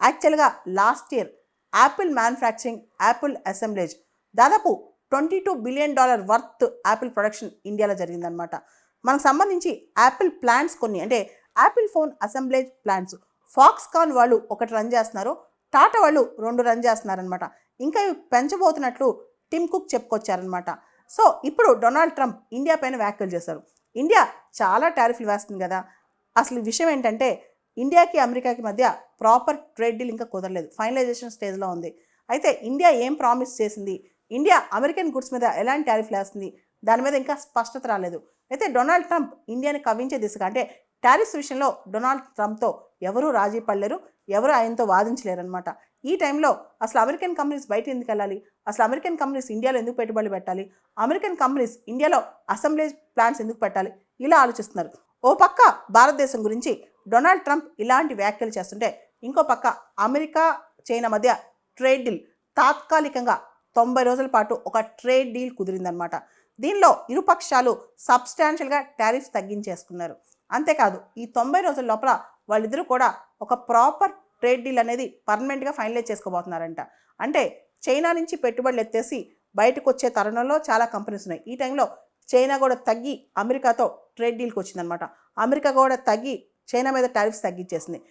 యాక్చువల్గా last year Apple manufacturing, Apple assemblage దాదాపు $22 billion worth Apple production ఇండియాలో జరిగిందనమాట. మనకు సంబంధించి యాపిల్ ప్లాంట్స్ కొన్ని, అంటే Apple phone assemblage plants Foxconn వాళ్ళు ఒకటి రన్ చేస్తున్నారు, టాటా వాళ్ళు 2 రన్ చేస్తున్నారనమాట. ఇంకా ఇవి పెంచబోతున్నట్లు టిమ్ కుక్ చెప్పుకొచ్చారనమాట. సో ఇప్పుడు డొనాల్డ్ ట్రంప్ ఇండియా పైన వ్యాఖ్యలు చేశారు. ఇండియా చాలా టారిఫ్లు వేస్తుంది కదా. అసలు విషయం ఏంటంటే ఇండియాకి అమెరికాకి మధ్య ప్రాపర్ ట్రేడ్ డీల్ ఇంకా కుదరలేదు, ఫైనలైజేషన్ స్టేజ్లో ఉంది. అయితే ఇండియా ఏం ప్రామిస్ చేసింది, ఇండియా అమెరికన్ గుడ్స్ మీద ఎలాంటి టారిఫ్లు వేస్తుంది, దాని మీద ఇంకా స్పష్టత రాలేదు. అయితే డొనాల్డ్ ట్రంప్ ఇండియాని కవ్వించే దిశగా, అంటే టారిఫ్స్ విషయంలో డొనాల్డ్ ట్రంప్తో ఎవరూ రాజీ పడలేరు, ఎవరు ఆయనతో వాదించలేరు అనమాట. ఈ టైంలో అసలు అమెరికన్ కంపెనీస్ బయట ఎందుకు వెళ్ళాలి, అసలు అమెరికన్ కంపెనీస్ ఇండియాలో ఎందుకు పెట్టుబడులు పెట్టాలి, అమెరికన్ కంపెనీస్ ఇండియాలో అసెంబ్లేజ్ ప్లాంట్స్ ఎందుకు పెట్టాలి, ఇలా ఆలోచిస్తున్నారు. ఓ పక్క భారతదేశం గురించి డొనాల్డ్ ట్రంప్ ఇలాంటి వ్యాఖ్యలు చేస్తుంటే, ఇంకో పక్క అమెరికా చైనా మధ్య ట్రేడ్ డీల్ తాత్కాలికంగా 90 రోజుల పాటు ఒక ట్రేడ్ డీల్ కుదిరిందనమాట. దీనిలో ఇరుపక్షాలు సబ్స్టాన్షియల్గా టారిఫ్స్ తగ్గించేసుకున్నారు. అంతేకాదు ఈ 90 రోజుల లోపల వాళ్ళిద్దరూ కూడా ఒక ప్రాపర్ ట్రేడ్ డీల్ అనేది పర్మనెంట్గా ఫైనలైజ్ చేసుకోబోతున్నారంట. అంటే చైనా నుంచి పెట్టుబడులు ఎత్తేసి బయటకు వచ్చే తరుణంలో చాలా కంపెనీస్ ఉన్నాయి. ఈ టైంలో చైనా కూడా తగ్గి అమెరికాతో ట్రేడ్ డీల్కి వచ్చిందనమాట. అమెరికా కూడా తగ్గి చైనా మీద టారిఫ్స్ తగ్గించేసింది.